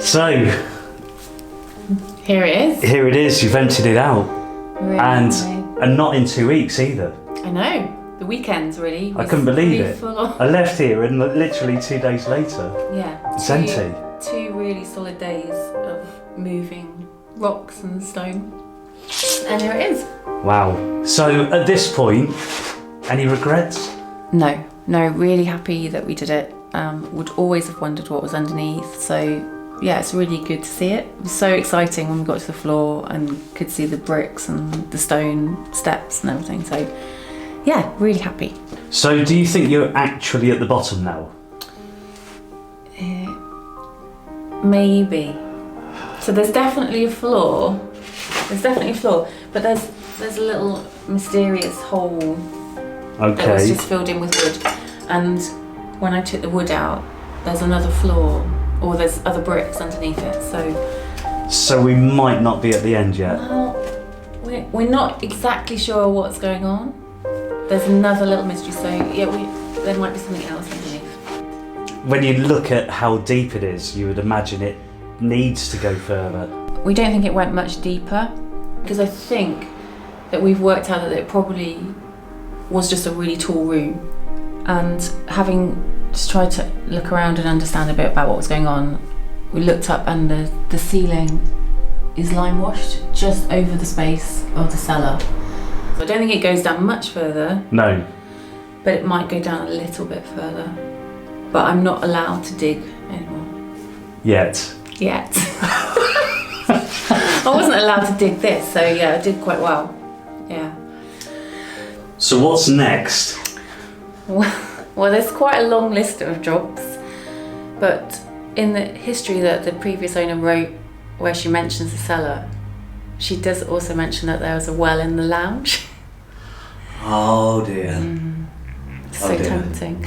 So, Here it is. here it is, you've emptied it out. Really And not in 2 weeks either. I know. The weekends really. I couldn't believe it. Full on. I left here and literally 2 days later, Yeah. it's empty. 2 really solid days of moving rocks and stone. And here it is. Wow. So at this point, any regrets? No, really happy that we did it. Would always have wondered what was underneath. So yeah, it's really good to see it. It was so exciting when we got to the floor and could see the bricks and the stone steps and everything. So yeah, really happy. So do you think you're actually at the bottom now? Maybe. So there's definitely a floor. But there's a little mysterious hole that was Okay. just filled in with wood. And when I took the wood out, there's another floor, or there's other bricks underneath it. So we might not be at the end yet. Well, we're not exactly sure what's going on. There's another little mystery. So yeah, there might be something else underneath. When you look at how deep it is, you would imagine it needs to go further. We don't think it went much deeper, because I think that we've worked out that it probably was just a really tall room. And having just tried to look around and understand a bit about what was going on, we looked up and the ceiling is lime washed just over the space of the cellar. So I don't think it goes down much further, No. but it might go down a little bit further. But I'm not allowed to dig anymore. Yet. I wasn't allowed to dig this, so yeah, I did quite well. Yeah. So what's next? Well, there's quite a long list of jobs, but in the history that the previous owner wrote, where she mentions the cellar, she does also mention that there was a well in the lounge. Oh dear. So dear. tempting.